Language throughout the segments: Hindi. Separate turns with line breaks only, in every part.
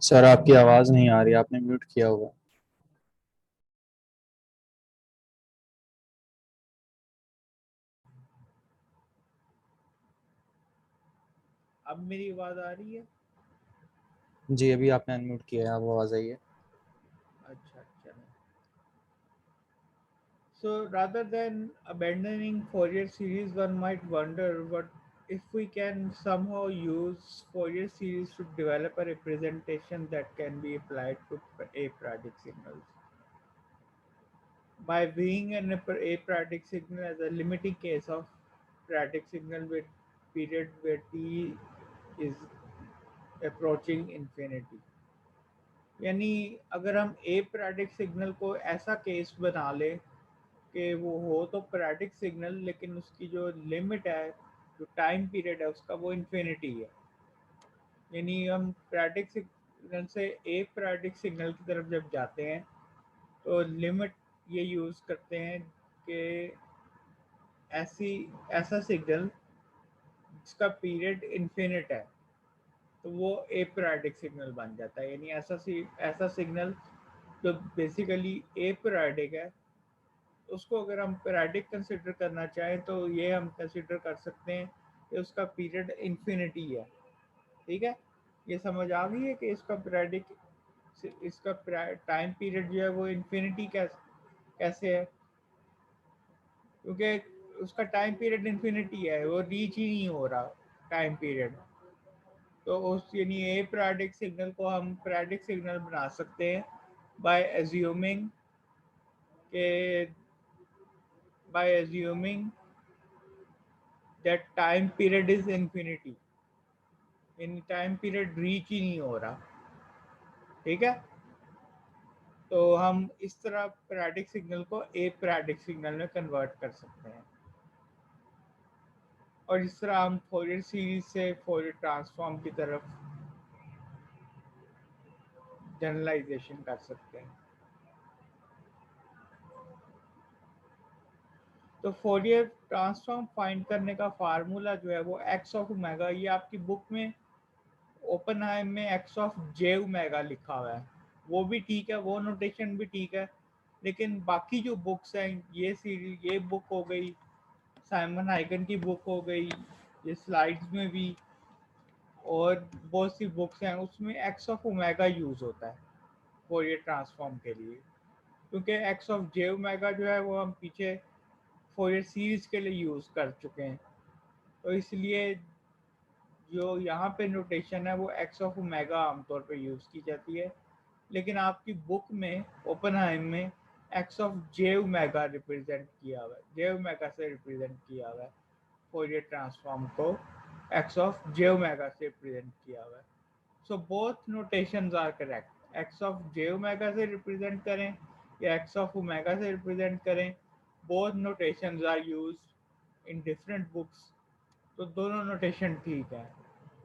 सर आपकी आवाज नहीं आ रही, आपने म्यूट किया हुआ।
अब मेरी आवाज आ रही है?
जी अभी आपने अनम्यूट किया है, अब आवाज आई है।
अच्छा अच्छा। So rather than abandoning Fourier series, one might wonder what if we can somehow use Fourier series to develop a representation that can be applied to aperiodic signals. By viewing an aperiodic signal as a limiting case of periodic signal with period where t is approaching infinity. यानी अगर हम ए पीरियडिक सिग्नल को ऐसा केस बना ले कि वो हो तो पीरियडिक सिग्नल, लेकिन उसकी जो लिमिट है, जो टाइम पीरियड है उसका, वो इन्फिनिटी है। यानी हम पीरियडिक सिग्नल से ए पीरियडिक सिग्नल की तरफ जब जाते हैं तो लिमिट ये यूज़ करते हैं कि ऐसी ऐसा सिग्नल जिसका पीरियड इन्फिनिट है तो वो ए पीरियडिक सिग्नल बन जाता है। यानी ऐसा सिग्नल जो बेसिकली ए पीरियडिक है, उसको अगर हम पीरियडिक कंसिडर करना चाहें तो ये हम कंसिडर कर सकते हैं कि उसका पीरियड इन्फिनिटी है। ठीक है, ये समझ आ गई है कि इसका टाइम पीरियड जो है वो इन्फिनिटी कैसे है, क्योंकि उसका टाइम पीरियड इन्फिनिटी है, वो रीच ही नहीं हो रहा टाइम पीरियड। तो उस यानी ए पीरियडिक सिग्नल को हम पीरियडिक सिग्नल बना सकते हैं बाय एज्यूमिंग के by assuming that time period is infinity, in time period reach ही नहीं हो रहा। ठीक है, तो हम इस तरह पीरियडिक सिग्नल को ए पीरियडिक सिग्नल में कन्वर्ट कर सकते हैं, और इस तरह हम फोरियर सीरीज से फोरियर ट्रांसफॉर्म की तरफ जनरलाइजेशन कर सकते हैं। तो फोरियर ट्रांसफॉर्म फाइंड करने का फार्मूला जो है वो एक्स ऑफ ओमेगा, ये आपकी बुक में ओपनहाइम में एक्स ऑफ जे ओमेगा लिखा हुआ है, वो भी ठीक है, वो नोटेशन भी ठीक है। लेकिन बाकी जो बुक्स हैं, ये सीरीज, ये बुक हो गई, साइमन हाइगन की बुक हो गई, ये स्लाइड्स में भी, और बहुत सी बुक्स हैं उसमें एक्स ऑफ ओमेगा यूज होता है फोरियर ट्रांसफॉर्म के लिए, क्योंकि एक्स ऑफ जे ओमेगा जो है वो हम पीछे फोरियर सीरीज के लिए यूज कर चुके हैं। तो इसलिए जो यहाँ पे नोटेशन है वो एक्स ऑफ ओमेगा आमतौर पे यूज की जाती है, लेकिन आपकी बुक में ओपनहाइम में x of j omega represent किया हुआ है, जे ओमेगा से रिप्रेजेंट किया हुआ है फोरियर ट्रांसफॉर्म को, एक्स ऑफ जे ओमेगा से रिप्रेजेंट किया हुआ है। So both notations are correct, x of j omega से रिप्रेजेंट करें या एक्स ऑफ ओमेगा से रिप्रेजेंट करें, both notations are used in different books. तो दोनों नोटेशन ठीक है,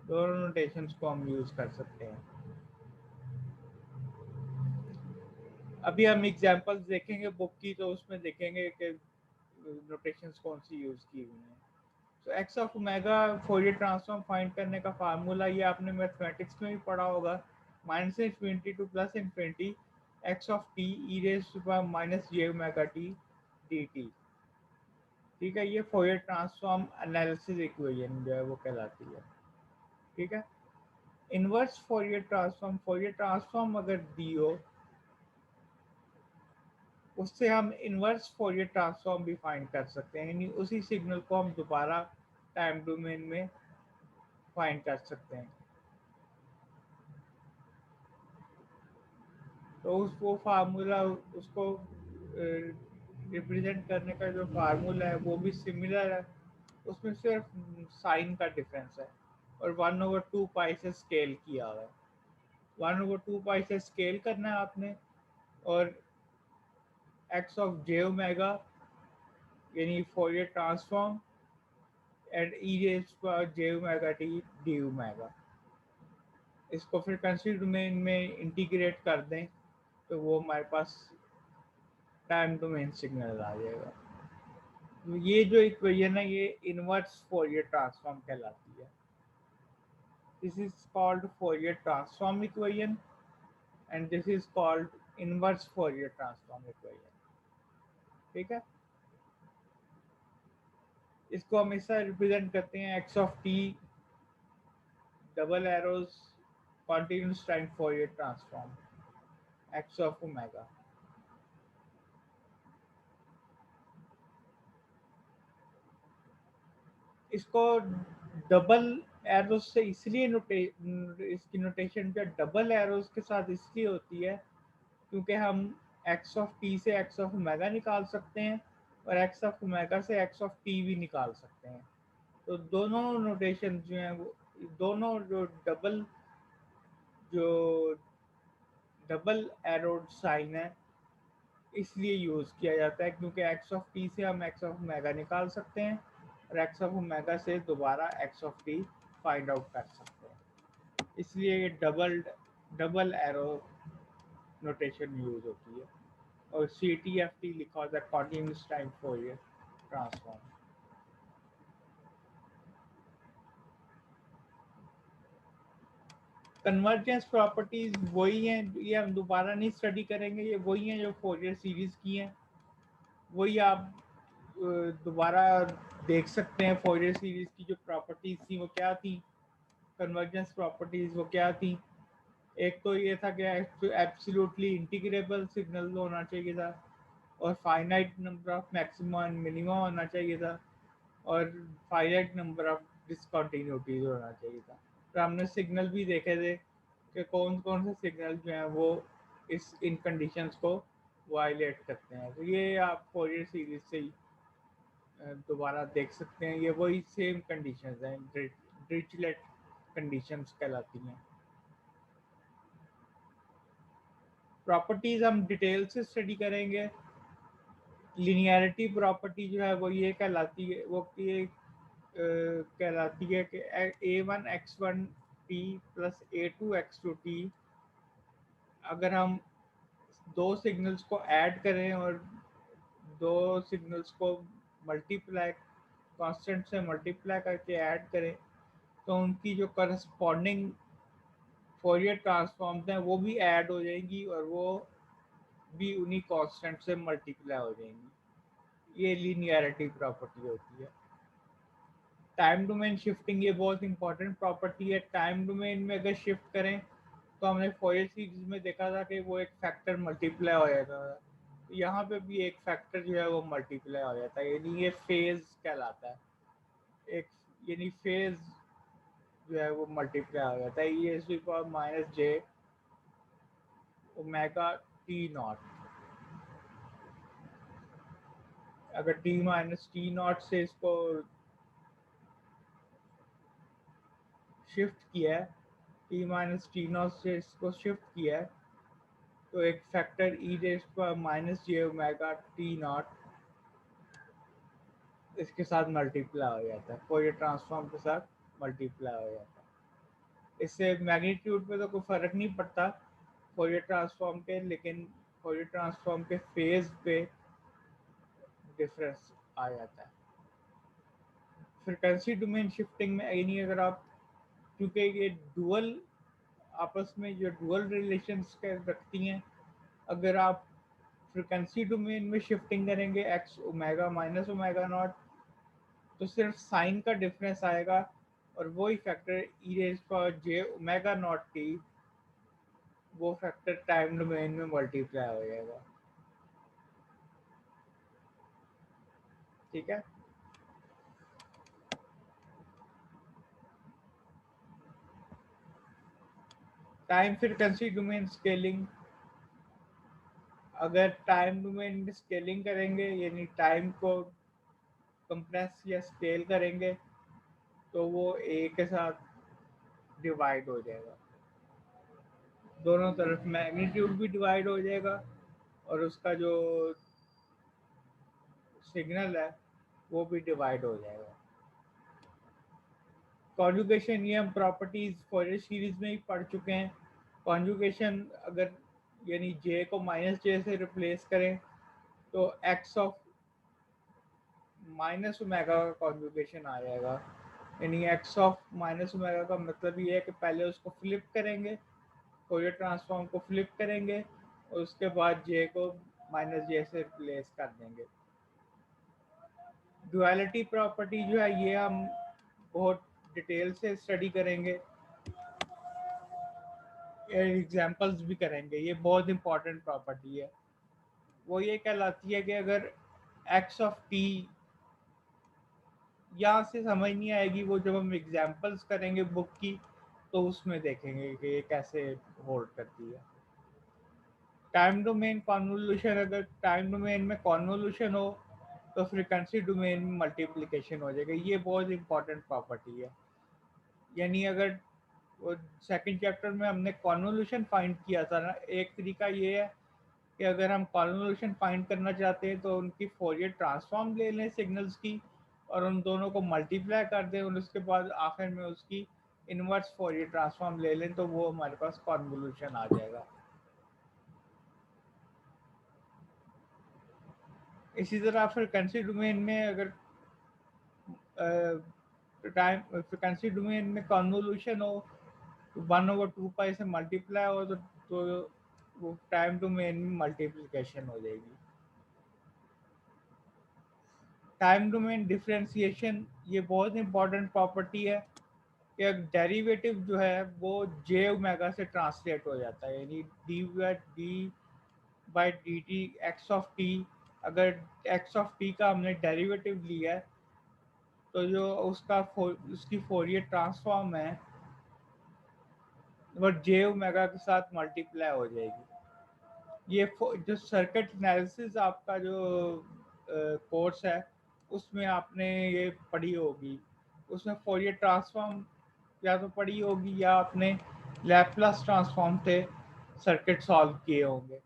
दोनों नोटेशंस को हम यूज कर सकते हैं। अभी हम एग्जांपल्स देखेंगे बुक की, तो उसमें देखेंगे कि नोटेशंस कौन सी यूज की हुई हैं। तो x of omega Fourier transform find करने का फार्मूला ये आपने मैथमेटिक्स में भी पढ़ा होगा, minus infinity to plus infinity x of t e raise to power minus j omega t d t. ठीक है, ये फोरियर ट्रांसफॉर्म एनालिसिस इक्वेशन जो है वो कहलाती है। ठीक है, इनवर्स फोरियर ट्रांसफॉर्म अगर दी हो, उससे हम इनवर्स फोरियर ट्रांसफॉर्म भी फाइंड कर सकते हैं, यानी उसी सिग्नल को हम दोबारा टाइम डोमेन में फाइंड कर सकते हैं। तो वो फार्मूला, उसको रिप्रेजेंट करने का जो फार्मूला है वो भी सिमिलर है, उसमें सिर्फ साइन का डिफरेंस है, और 1/2 से स्केल किया हुआ है। 1/2 से स्केल करना है आपने, और एक्स ऑफ जे ओमेगा यानी Fourier transform and e raise power j omega t d omega, इसको फिर कंसिडर डोमेन में इंटीग्रेट कर दें तो वो हमारे पास टाइम डोमेन सिग्नल आ जाएगा। तो ये जो इक्वेशन है ये इनवर्स फोरियर ट्रांसफॉर्म कहलाती है। This is called Fourier transform equation, and this is called inverse Fourier transform equation. ठीक है, इसको हमेशा रिप्रेजेंट करते हैं x of t double arrows continuous time Fourier transform x of omega. इसको डबल एरोज से इसलिए इसकी नोटेशन जो डबल एरोज के साथ इसलिए होती है क्योंकि हम x ऑफ t से x ऑफ ओमेगा निकाल सकते हैं और x ऑफ ओमेगा से x ऑफ t भी निकाल सकते हैं। तो दोनों नोटेशन जो हैं वो दोनों जो डबल एरोड साइन है इसलिए यूज़ किया जाता है क्योंकि x ऑफ t से हम x ऑफ ओमेगा निकाल सकते हैं और x ऑफ ओमेगा से दोबारा x of t find out कर सकते हैं, इसलिए ये डबल एरो नोटेशन यूज होती है। और CTFT लिखा होता है continuous time Fourier transform. Convergence properties वही हैं, ये हम दोबारा नहीं स्टडी करेंगे, ये वही हैं जो फोरियर सीरीज की हैं, वही आप दोबारा देख सकते हैं। फोरियर सीरीज की जो प्रॉपर्टीज थी वो क्या थी, कन्वर्जेंस प्रॉपर्टीज वो क्या थी। एक तो ये था कि एब्सोल्युटली इंटीग्रेबल सिग्नल होना चाहिए था और finite number of maxima and minima होना चाहिए था और फाइनाइट नंबर ऑफ डिसकंटिन्यूटीज होना चाहिए था। तो हमने सिग्नल भी देखे थे कि कौन कौन से सिग्नल जो हैं वो इन कंडीशंस को वायलेट करते हैं। तो ये आप फोरियर सीरीज से ही दोबारा देख सकते हैं, ये वही सेम कंडीशंस हैं, डिरिचलेट कंडीशंस कहलाती हैं। प्रॉपर्टीज हम डिटेल से स्टडी करेंगे। लिनियरिटी प्रॉपर्टी जो है वो ये कहलाती है, वो ये कहलाती है कि a1x1t प्लस a2x2t अगर हम दो सिग्नल्स को ऐड करें और दो सिग्नल्स को मल्टीप्लाई कांस्टेंट से मल्टीप्लाई करके ऐड करें तो उनकी जो करस्पॉन्डिंग फोरियर ट्रांसफॉर्म्स हैं वो भी ऐड हो जाएंगी और वो भी उन्हीं कांस्टेंट से मल्टीप्लाई हो जाएंगी। ये लीनियरिटी प्रॉपर्टी होती है। टाइम डोमेन शिफ्टिंग ये बहुत इंपॉर्टेंट प्रॉपर्टी है। टाइम डोमेन में अगर शिफ्ट करें तो हमने फोरियर सीरीज में देखा था कि वो एक फैक्टर मल्टीप्लाई हो जाता था, यहाँ पे भी एक फैक्टर जो है वो मल्टीप्लाई हो जाता है, यानी ये फेज कहलाता है। एक यानी फेज जो है वो मल्टीप्लाई हो जाता है, e minus j omega T not. अगर टी माइनस टी नॉट से इसको शिफ्ट किया है, टी माइनस टी नॉट से इसको शिफ्ट किया है तो एक factor e minus j omega T not इसके साथ मल्टीप्लाई हो जाता है, फोरियर ट्रांसफॉर्म के साथ मल्टीप्लाई हो जाता है। इससे मैग्नीट्यूड पे तो कोई फर्क नहीं पड़ता फोरियर ट्रांसफॉर्म के, लेकिन फोरियर ट्रांसफॉर्म के फेज पे डिफरेंस आ जाता है। फ्रीक्वेंसी डोमेन शिफ्टिंग में यानी अगर आप, क्योंकि ये डुअल आपस में जो डुअल रिलेशंस रखती हैं, अगर आप फ्रीक्वेंसी डोमेन में शिफ्टिंग करेंगे x omega minus omega not तो सिर्फ साइन का डिफरेंस आएगा और वही factor e omega naught T वो फैक्टर टाइम डोमेन में मल्टीप्लाई हो जाएगा। ठीक है, टाइम फ्रीक्वेंसी डोमेन स्केलिंग, अगर टाइम डोमेन में स्केलिंग करेंगे यानी टाइम को कंप्रेस या स्केल करेंगे तो वो ए के साथ डिवाइड हो जाएगा, दोनों तरफ मैग्नीट्यूड भी डिवाइड हो जाएगा और उसका जो सिग्नल है वो भी डिवाइड हो जाएगा। कॉन्जुगेशन ये हम प्रॉपर्टीज फोरियर सीरीज में ही पढ़ चुके हैं। कॉन्जुगेशन अगर यानी जे को माइनस जे से रिप्लेस करें तो एक्स ऑफ माइनस ओमेगा का कॉन्जुगेशन आ जाएगा, यानी एक्स ऑफ माइनस ओमेगा का मतलब ये है कि पहले उसको फ्लिप करेंगे फोरियर ट्रांसफॉर्म को फ्लिप करेंगे और उसके बाद जे को माइनस जे से रिप्लेस कर देंगे। डुअलिटी प्रॉपर्टी जो है ये हम बहुत डिटेल से स्टडी करेंगे, एग्जांपल्स भी करेंगे। ये बहुत इंपॉर्टेंट प्रॉपर्टी है। वो ये कहलाती है कि अगर एक्स ऑफ टी, यहाँ से समझ नहीं आएगी, वो जब हम एग्जांपल्स करेंगे बुक की तो उसमें देखेंगे कि ये कैसे होल्ड करती है। टाइम डोमेन कॉन्वोल्यूशन, अगर टाइम डोमेन में कॉन्वोल्यूशन हो तो फ्रीक्वेंसी डोमेन में मल्टीप्लिकेशन हो जाएगा। ये बहुत इंपॉर्टेंट प्रॉपर्टी है। यानी अगर वो सेकंड चैप्टर में हमने कॉन्वोल्यूशन फाइंड किया था ना, एक तरीका ये है कि अगर हम कॉन्वोल्यूशन फाइंड करना चाहते हैं तो उनकी फोरियर ट्रांसफॉर्म ले लें सिग्नल्स की और उन दोनों को मल्टीप्लाई कर दें और उसके बाद आखिर में उसकी इनवर्स फोरियर ट्रांसफॉर्म ले लें, तो वो हमारे पास कॉन्वोल्यूशन आ जाएगा। इसी तरह फ्रीक्वेंसी डोमेन में अगर टाइम फ्रीक्वेंसी डोमेन में कॉन्वोल्यूशन हो तो 1/2 से मल्टीप्लाई हो तो वो टाइम डोमेन में मल्टीप्लिकेशन हो जाएगी। टाइम डोमेन डिफरेंशिएशन, ये बहुत इंपॉर्टेंट प्रॉपर्टी है कि डेरिवेटिव जो है वो जे ओमेगा से ट्रांसलेट हो जाता है। यानी D by D T x of T, अगर एक्स ऑफ टी का हमने डेरिवेटिव लिया है तो जो उसकी फोरियर ट्रांसफॉर्म है वो जे ओमेगा के साथ मल्टीप्लाई हो जाएगी। ये जो सर्किट एनालिसिस आपका जो कोर्स है उसमें आपने ये पढ़ी होगी, उसमें फोरियर ट्रांसफॉर्म या तो पढ़ी होगी या आपने लैप्लास ट्रांसफॉर्म से सर्किट सॉल्व किए होंगे।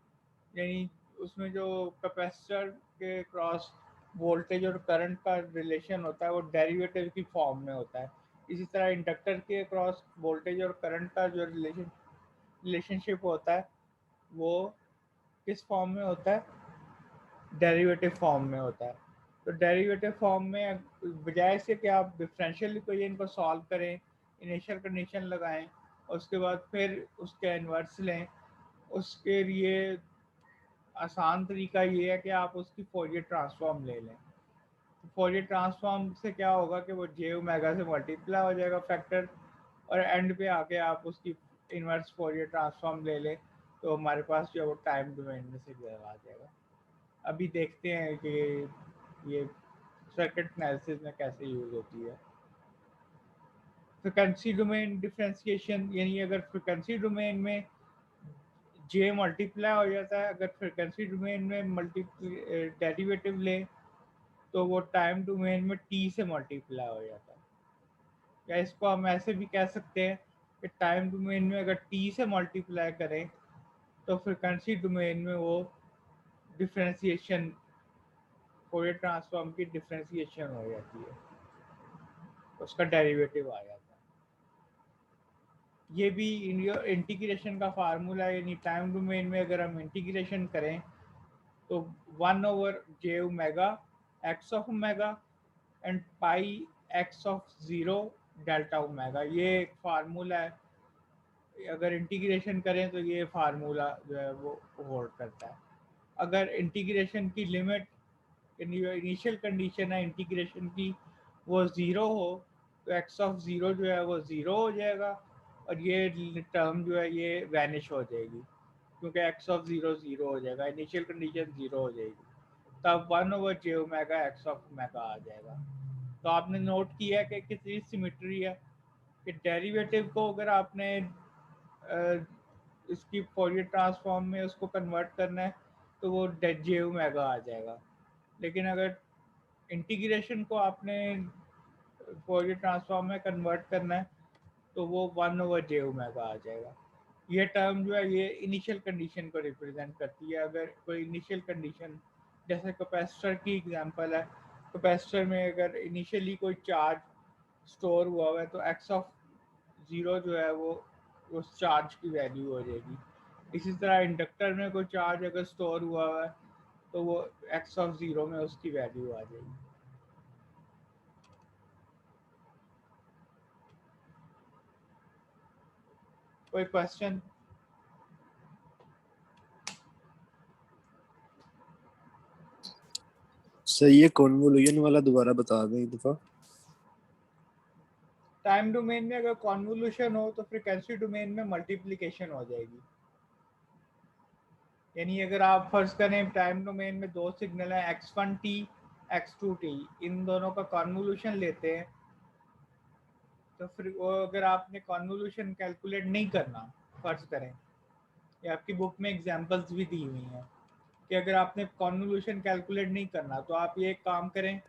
यानी उसमें जो कैपेसिटर के क्रॉस वोल्टेज और करंट का रिलेशन होता है वो डेरिवेटिव की फॉर्म में होता है। इसी तरह इंडक्टर के क्रॉस वोल्टेज और करंट का जो रिलेशनशिप होता है वो किस फॉर्म में होता है, डेरिवेटिव फॉर्म में होता है। तो डेरिवेटिव फॉर्म में बजाय से कि आप डिफरेंशियल इक्वेशन को सॉल्व करें, इनिशियल कंडीशन लगाएं और उसके बाद फिर उसके इन्वर्स लें, उसके लिए आसान तरीका ये है कि आप उसकी फोरियर ट्रांसफॉर्म ले लें। फोरियर ट्रांसफॉर्म से क्या होगा कि वो जे ओमेगा से मल्टीप्लाई हो जाएगा फैक्टर, और एंड पे आके आप उसकी इन्वर्स फोरियर ट्रांसफॉर्म ले लें तो हमारे पास जो है वो टाइम डोमेन में सिग्नल आ जाएगा। अभी देखते हैं कि ये सर्किट एनालिसिस में कैसे यूज होती है। फ्रीक्वेंसी डोमेन डिफरेंशिएशन, यानी अगर फ्रीक्वेंसी डोमेन में जे मल्टीप्लाई हो जाता है, अगर फ्रीक्वेंसी डोमेन में डेरिवेटिव ले तो वो टाइम डोमेन में टी से मल्टीप्लाई हो जाता है। या इसको हम ऐसे भी कह सकते हैं कि टाइम डोमेन में अगर टी से मल्टीप्लाई करें तो फ्रीक्वेंसी डोमेन में वो डिफरेंशिएशन, फोरियर ट्रांसफॉर्म की डिफरेंशिएशन हो जाती है, उसका डेरिवेटिव आ जाता है। ये भी इंटीग्रेशन का फार्मूला है। यानी टाइम डोमेन में अगर हम इंटीग्रेशन करें तो 1/j omega x of omega and pi x of zero delta omega, ये एक फार्मूला है। अगर इंटीग्रेशन करें तो ये फार्मूला जो है वो होल्ड करता है। अगर इंटीग्रेशन की लिमिट, इनिशियल कंडीशन है इंटीग्रेशन की, वो ज़ीरो हो तो एक्स ऑफ ज़ीरो जो है वो ज़ीरो हो जाएगा और ये टर्म जो है ये वैनिश हो जाएगी क्योंकि एक्स ऑफ ज़ीरो ज़ीरो हो जाएगा, इनिशियल कंडीशन ज़ीरो हो जाएगी, तब 1/j omega x of omega आ जाएगा। तो आपने नोट किया कि कितनी सिमिट्री है कि डेरिवेटिव को अगर आपने इसकी फोरियर ट्रांसफॉर्म में उसको कन्वर्ट करना है तो वो जे ओमेगा आ जाएगा, लेकिन अगर इंटीग्रेशन को आपने फोरियर ट्रांसफॉर्म में कन्वर्ट करना है तो वो 1/j ओमेगा आ जाएगा। ये टर्म जो है ये इनिशियल कंडीशन को रिप्रेजेंट करती है। अगर कोई इनिशियल कंडीशन, जैसे कैपेसिटर की एग्जांपल है, कैपेसिटर में अगर इनिशियली कोई चार्ज स्टोर हुआ है तो एक्स ऑफ ज़ीरो जो है वो उस चार्ज की वैल्यू हो जाएगी। इसी तरह इंडक्टर में कोई चार्ज अगर स्टोर हुआ है तो वो एक्स ऑफ ज़ीरो में उसकी वैल्यू आ जाएगी। कोई क्वेश्चन?
सही है, कॉन्वोल्यूशन वाला दोबारा बता दें एक दफा।
टाइम डोमेन में अगर कॉन्वोल्यूशन हो तो फ्रीक्वेंसी डोमेन में मल्टीप्लिकेशन हो जाएगी। यानी अगर आप फर्ज करें टाइम डोमेन में दो सिग्नल है x1t x2t, इन दोनों का कॉन्वोल्यूशन लेते हैं, तो फिर वो अगर आपने कॉन्वोल्यूशन कैलकुलेट नहीं करना, फर्ज करें, ये आपकी बुक में एग्जांपल्स भी दी हुई हैं कि अगर आपने कॉन्वोल्यूशन कैलकुलेट नहीं करना तो आप ये काम करें,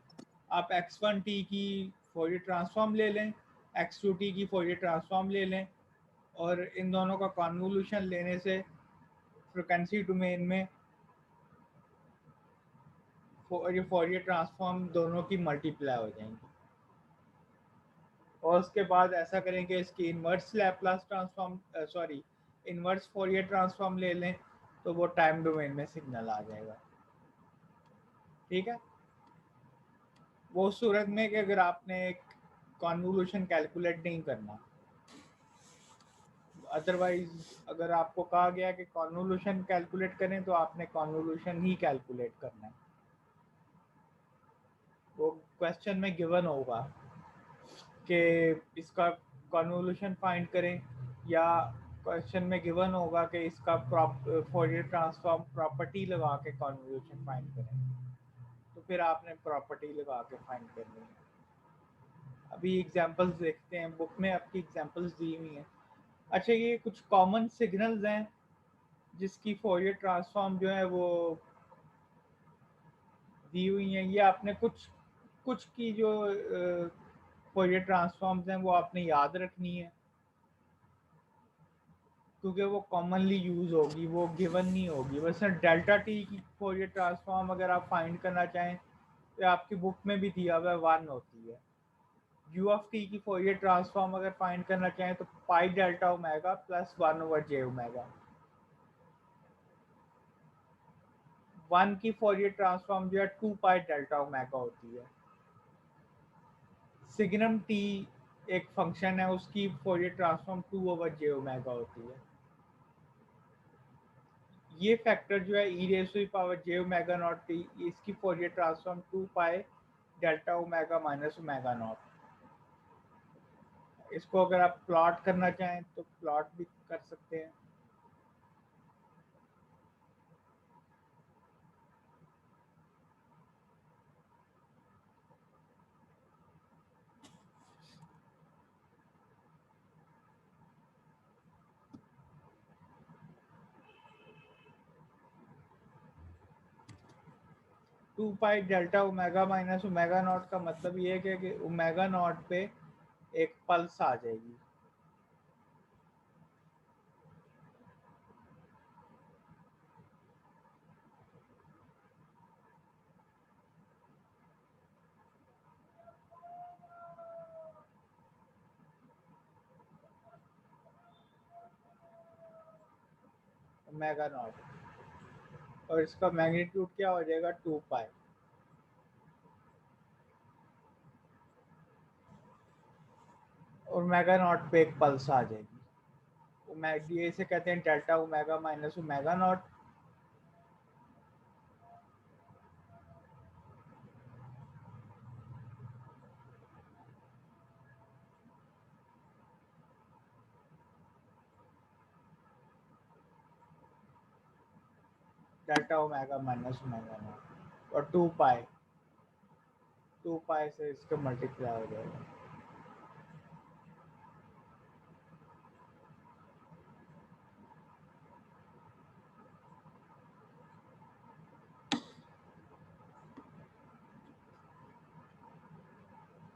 आप x1t की फोरियर ट्रांसफॉर्म ले लें, x2t की फोरियर ट्रांसफॉर्म ले लें, और इन दोनों का कॉन्वोल्यूशन लेने से फ्रीक्वेंसी डोमेन में फोरियर ट्रांसफॉर्म दोनों की मल्टीप्लाई हो जाएंगी। और उसके बाद ऐसा करें कि इसकी inverse Laplace transform inverse Fourier transform ले लें, तो वो टाइम डोमेन में सिग्नल आ जाएगा। ठीक है, वो सूरत में कि अगर आपने एक कॉन्वोल्यूशन कैलकुलेट नहीं करना। अदरवाइज अगर आपको कहा गया कि कॉन्वोल्यूशन कैलकुलेट करें तो आपने कॉन्वोल्यूशन ही कैलकुलेट करना है। वो क्वेश्चन में गिवन होगा कि इसका कॉन्वोल्यूशन फाइंड करें, या क्वेश्चन में गिवन होगा कि इसका फोरियर ट्रांसफॉर्म प्रॉपर्टी लगा के कॉन्वोल्यूशन फाइंड करें, तो फिर आपने प्रॉपर्टी लगा के फाइंड करनी है। अभी एग्जांपल्स देखते हैं, बुक में आपकी एग्जांपल्स दी हुई हैं। अच्छा, ये कुछ कॉमन सिग्नल्स हैं जिसकी फोरियर ट्रांसफॉर्म जो है वो दी हुई हैं। ये आपने कुछ कुछ की जो फोरियर ट्रांसफॉर्म्स हैं वो आपने याद रखनी है, क्योंकि वो कॉमनली यूज होगी, वो गिवन नहीं होगी। वैसे डेल्टा टी की फोरियर ट्रांसफॉर्म अगर आप फाइंड करना चाहें तो आपकी बुक में भी दिया हुआ है 1 होती है। यू ऑफ टी की फोरियर ट्रांसफॉर्म अगर फाइंड करना चाहें तो पाई delta omega plus 1/j omega. 1 की फोरियर ट्रांसफॉर्म जो है 2 पाई डेल्टा ओमेगा होती है। सिग्नम टी एक फंक्शन है, उसकी फोरियर ट्रांसफॉर्म 2/j ओमेगा होती है। ये फैक्टर जो है e raise to power j omega naught t, इसकी Fourier transform 2 pi delta omega minus omega naught. इसको अगर आप प्लॉट करना चाहें तो प्लॉट भी कर सकते हैं। Two pi delta omega minus omega naught का मतलब ये है कि ओमेगा नॉट पे एक पल्स आ जाएगी। ओमेगा नॉट, और इसका मैग्नीट्यूड क्या हो जाएगा 2 पाई। और ओमेगा नॉट पे एक पल्स आ जाएगी। ओमेगा, ये इसे कहते हैं delta omega minus omega not. Delta omega minus omega not और 2 पाई, 2 पाई से इसका मल्टीप्लाई हो जाएगा।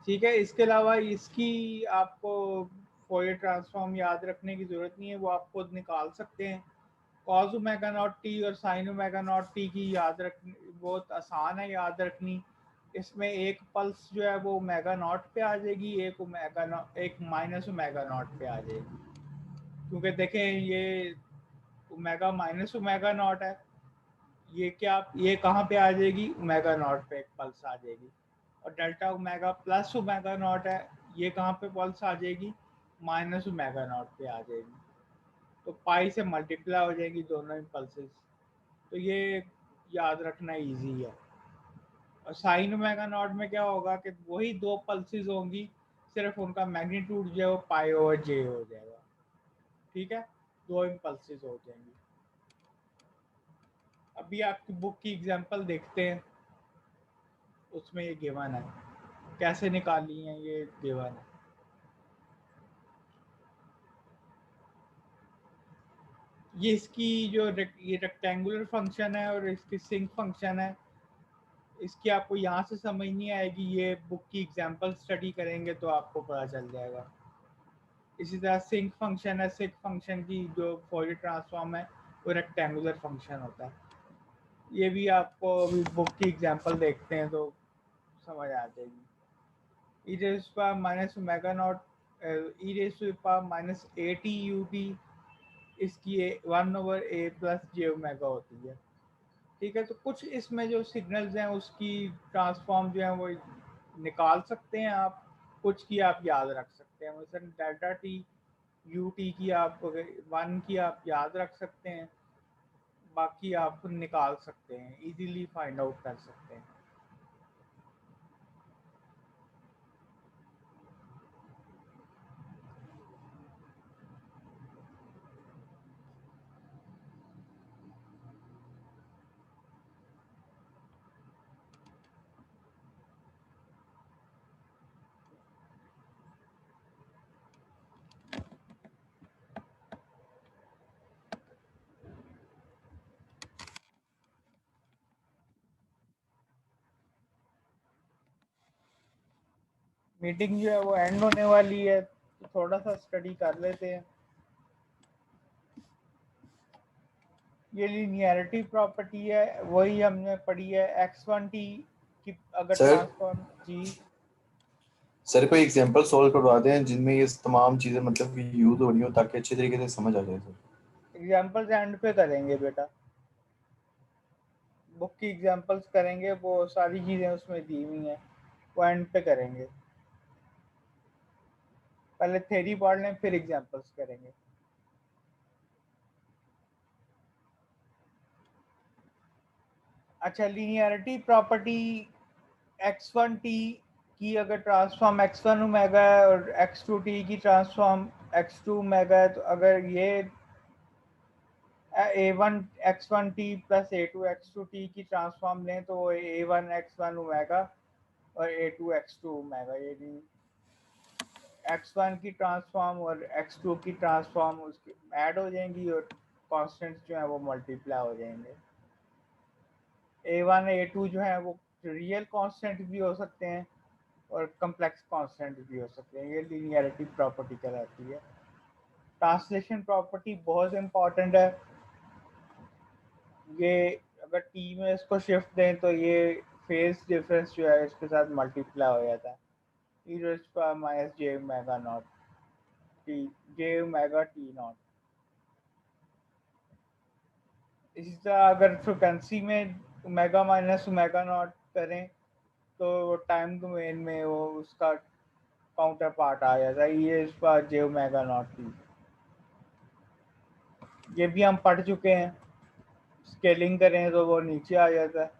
ठीक है, इसके अलावा इसकी आपको फोरियर ट्रांसफॉर्म याद रखने की ज़रूरत नहीं है, वो आप खुद निकाल सकते हैं। कॉस ओमेगा नॉट टी और साइन ओमेगा नॉट टी की याद रखनी बहुत आसान है याद रखनी। इसमें एक पल्स जो है वो ओमेगा नॉट पे आ जाएगी, एक माइनस ओमेगा नॉट पे आ जाएगी। क्योंकि देखें ये ओमेगा माइनस ओमेगा नॉट है, ये कहाँ पे आ जाएगी, ओमेगा नॉट पे एक पल्स आ जाएगी। और delta omega plus omega naught है, ये कहाँ पे पल्स आ जाएगी, माइनस ओमेगा नॉट पे आ जाएगी। तो पाई से मल्टीप्लाई हो जाएगी दोनों इम्पल्सेस। तो ये याद रखना इजी है। और साइन ओमेगा नॉट में क्या होगा कि वही दो पल्सेस होंगी, सिर्फ उनका मैग्नीट्यूड जो है वो पाई ओवर जे हो जाएगा। ठीक है, दो इम्पल्सेस हो जाएंगी। अभी आपकी बुक की एग्जांपल देखते हैं, उसमें ये गिवन है, कैसे निकाली है ये गिवन है। ये इसकी जो ये रेक्टेंगुलर फंक्शन है और इसकी सिंक फंक्शन है, इसकी आपको यहाँ से समझ नहीं आएगी, ये बुक की एग्जांपल स्टडी करेंगे तो आपको पता चल जाएगा। इसी तरह सिंक फंक्शन है, सिंक फंक्शन की जो फॉरियर ट्रांसफॉर्म है वो रेक्टेंगुलर फंक्शन होता है। ये भी आपको अभी बुक की एग्जांपल देखते हैं तो समझ आ जाएगी। e raised to power minus omega naught e raised to the power minus at ut इसकी 1/a प्लस जे ओमेगा होती है। ठीक है, तो कुछ इसमें जो सिग्नल्स हैं उसकी ट्रांसफॉर्म जो है वो निकाल सकते हैं आप, कुछ की आप याद रख सकते हैं। मसलन डेल्टा टी यू टी की आप 1 की आप याद रख सकते हैं, बाकी आप निकाल सकते हैं, इजीली फाइंड आउट कर सकते हैं। मीटिंग जो है वो एंड होने वाली है, तो थोड़ा सा स्टडी कर लेते हैं। ये लीनियरिटी प्रॉपर्टी है, वही हमने पढ़ी है x1t की अगर
सर
ट्रांसफॉर्म। जी
सर कोई एग्जांपल सॉल्व करवा दें जिनमें ये तमाम चीजें मतलब कि यूज हो रही हो ताकि अच्छे तरीके से समझ आ जाए सर।
एग्जांपल्स एंड पे करेंगे बेटा, बुक की एग्जांपल्स करेंगे, वो सारी चीज़ें उसमें दी हुई हैं, वो एंड पे करेंगे। पहले थ्योरी पढ़ लें फिर एग्जांपल्स करेंगे। अच्छा, लीनियरिटी प्रॉपर्टी x1t की अगर ट्रांसफॉर्म x1 ओमेगा है और x2t की ट्रांसफॉर्म x2 ओमेगा है, तो अगर ये a1 x1t plus a2 x2t की ट्रांसफॉर्म लें तो वो a1 x1 ओमेगा और a2 x2 ओमेगा, ये x1 की ट्रांसफॉर्म और x2 की ट्रांसफॉर्म उसकी ऐड हो जाएंगी और कांस्टेंट्स जो है वो मल्टीप्लाई हो जाएंगे। a1 a2 जो है वो रियल कांस्टेंट भी हो सकते हैं और कम्प्लेक्स कांस्टेंट भी हो सकते हैं। ये लीनियरिटी प्रॉपर्टी कहलाती है। ट्रांसलेशन प्रॉपर्टी बहुत इंपॉर्टेंट है, ये अगर टी में इसको शिफ्ट दें तो ये फेज डिफरेंस जो है इसके साथ मल्टीप्लाई हो जाता है, e raised to power minus j omega naught t j omega t naught। इसी तरह अगर फ्रिक्वेंसी में ओमेगा माइनस ओमेगा नॉट करें तो टाइम डोमेन में वो उसका काउंटर पार्ट आ जाता है, ये इस पर जे ओमेगा नॉट टी। ये भी हम पढ़ चुके हैं, स्केलिंग करें तो वो नीचे आ जाता है,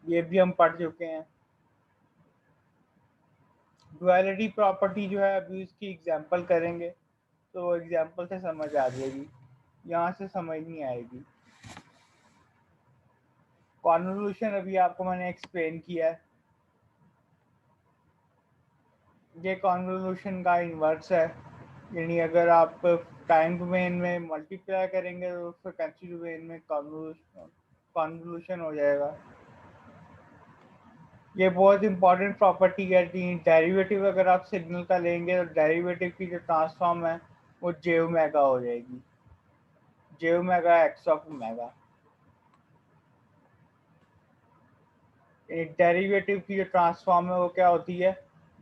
ये भी हम पढ़ चुके हैं। डुअलिटी प्रॉपर्टी जो है अभी उसकी एग्जांपल करेंगे तो एग्जांपल से समझ आ जाएगी, यहाँ से समझ नहीं आएगी। कॉन्वोल्यूशन अभी आपको मैंने एक्सप्लेन किया है, ये कॉन्वोल्यूशन का इन्वर्स है, यानी अगर आप टाइम डोमेन में मल्टीप्लाई करेंगे तो फ्रीक्वेंसी डोमेन में कॉन्वोल्यूशन हो जाएगा। ये बहुत इंपॉर्टेंट प्रॉपर्टी है। डेरिवेटिव अगर आप सिग्नल का लेंगे तो डेरिवेटिव की जो ट्रांसफॉर्म है वो जे ओमेगा हो जाएगी, j omega x of omega. Derivative की जो ट्रांसफॉर्म है वो क्या होती है,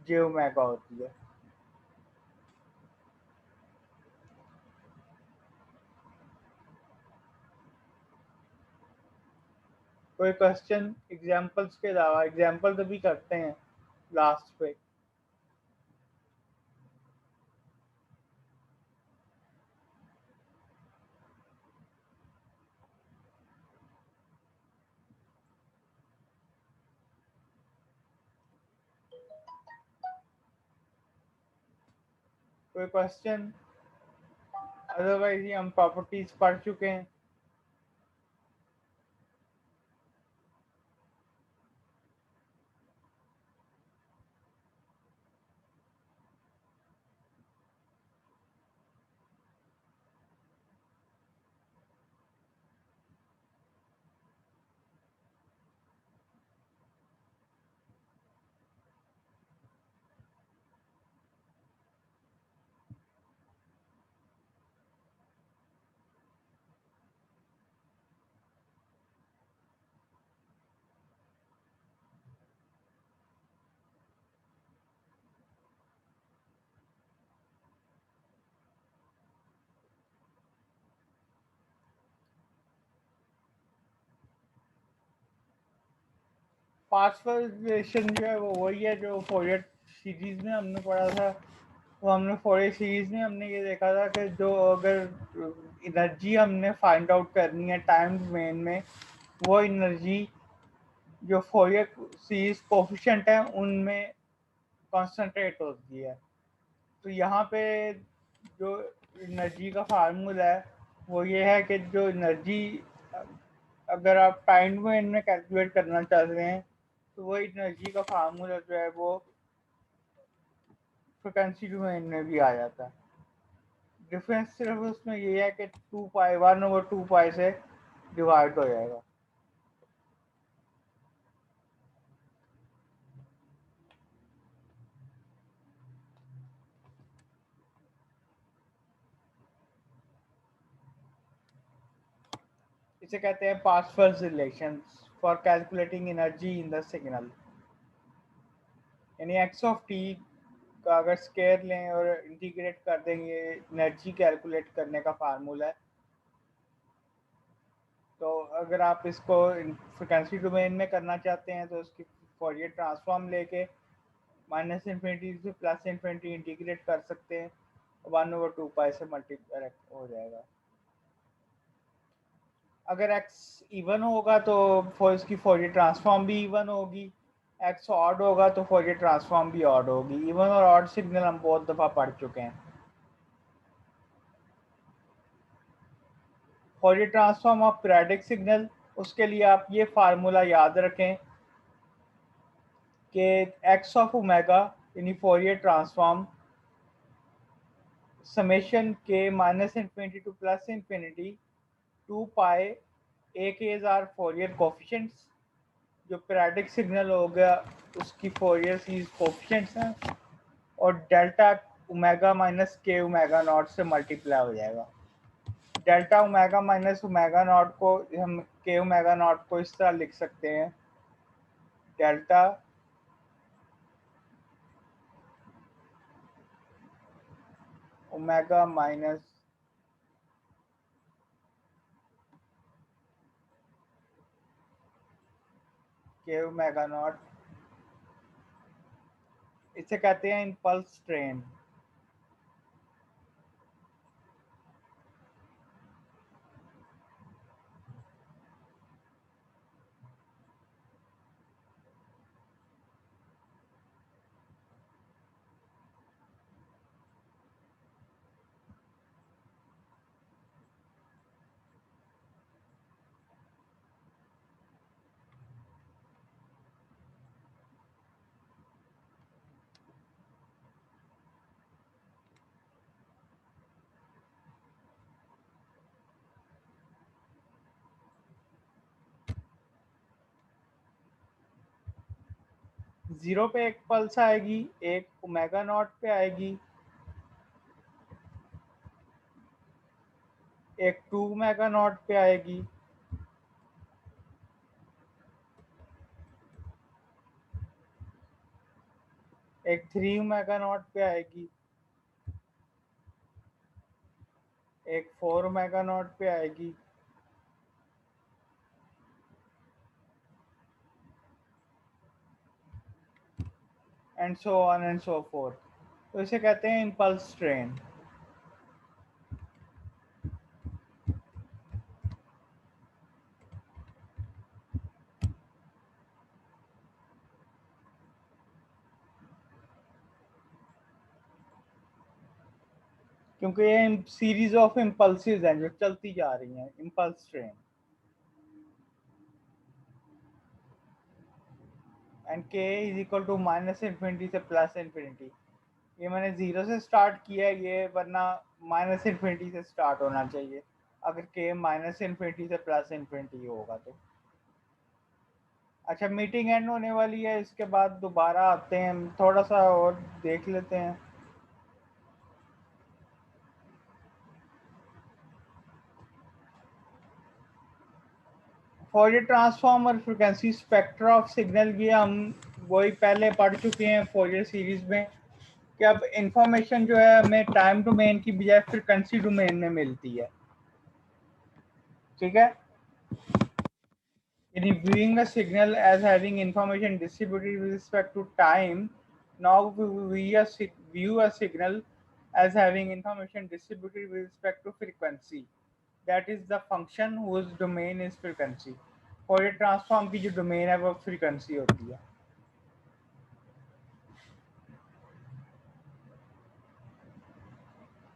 जे ओमेगा होती है। कोई क्वेश्चन एग्जांपल्स के अलावा? एग्जांपल तो भी करते हैं लास्ट पे। कोई क्वेश्चन? अदरवाइज हम प्रॉपर्टीज पढ़ चुके हैं। पासवर्ड रिलेशन जो है वो वही है जो फोरियर सीरीज में हमने पढ़ा था। वो हमने फोरियर सीरीज में हमने ये देखा था कि जो अगर एनर्जी हमने फाइंड आउट करनी है टाइम डोमेन में, वो एनर्जी जो फोरियर सीरीज कोफिशिएंट है उनमें कॉन्सेंट्रेट होती है। तो यहाँ पे जो एनर्जी का फार्मूला है वो ये है कि जो एनर्जी अगर आप टाइम डोमेन में कैलकुलेट करना चाहते हैं तो वो एनर्जी का फार्मूला जो है वो फ्रिक्वेंसी डोमेन में भी आ जाता है। डिफरेंस सिर्फ उसमें ये है कि 2 पाई 1/2 पाई से डिवाइड हो जाएगा। इसे कहते हैं password relations for calculating energy in the signal. यानी एक्स ऑफ टी का अगर स्केयर लें और इंटीग्रेट कर देंगे, एनर्जी कैलकुलेट करने का फार्मूला है। तो अगर आप इसको फ्रिक्वेंसी डोमेन में करना चाहते हैं तो उसकी फॉरियर ट्रांसफॉर्म लेके -∞ से +∞ इंटीग्रेट कर सकते हैं, 1/2 पाई से मल्टीप्लाई हो जाएगा। अगर x इवन होगा तो इसकी फॉरियर ट्रांसफॉर्म भी इवन होगी, x ऑड होगा तो फॉरियर ट्रांसफॉर्म भी ऑड होगी। इवन और ऑड सिग्नल हम बहुत दफ़ा पढ़ चुके हैं। फॉरियर ट्रांसफॉर्म ऑफ पीरियोडिक सिग्नल, उसके लिए आप ये फार्मूला याद रखें कि x ऑफ ओमेगा यानी फॉरियर ट्रांसफॉर्म समेशन के -∞ टू +∞ 2 पाई ए के आर फॉरियर कोफिशिएंट्स। जो पीरियोडिक सिग्नल हो गया उसकी फॉरियर सीरीज कोफिशिएंट्स हैं, और डेल्टा ओमेगा माइनस के ओमेगा नॉट से मल्टीप्लाई हो जाएगा। Delta omega minus omega not को हम के ओमेगा नॉट को इस तरह लिख सकते हैं, डेल्टा ओमेगा माइनस के ओमेगा नॉट। इसे कहते हैं इम्पल्स ट्रेन। जीरो पे एक पल्स आएगी, एक ओमेगा नॉट पे आएगी, एक 2 ओमेगा नॉट पे आएगी, एक 3 ओमेगा नॉट पे आएगी, एक 4 ओमेगा नॉट पे आएगी, and so on and so fourth. तो इसे कहते हैं इम्पल्स ट्रेन। क्योंकि ये सीरीज ऑफ इम्पल्सिस हैं जो चलती जा रही हैं, impulse train. And k is equal to minus infinity से प्लस इन्फिनिटी। ये मैंने 0 से स्टार्ट किया है ये, वरना माइनस इन्फिनिटी से स्टार्ट होना चाहिए अगर k माइनस इन्फिनिटी से प्लस इन्फिनिटी होगा तो। अच्छा, मीटिंग एंड होने वाली है, इसके बाद दोबारा आते हैं, थोड़ा सा और देख लेते हैं। फोरियर ट्रांसफॉर्म और फ्रीक्वेंसी स्पेक्ट्रा ऑफ सिग्नल, ये हम वही पहले पढ़ चुके हैं फोरियर सीरीज में कि अब इंफॉर्मेशन जो है हमें टाइम डोमेन की बजाय फ्रीक्वेंसी डोमेन में मिलती है। ठीक है, in viewing a signal as having information distributed with respect to time, now we view a signal as having information distributed with respect to frequency. That is the function whose domain is frequency. Fourier transform की जो डोमेन है वो फ्रीक्वेंसी होती है।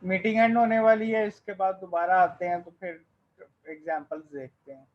मीटिंग एंड होने वाली है, इसके बाद दोबारा आते हैं तो फिर एग्जांपल्स देखते हैं।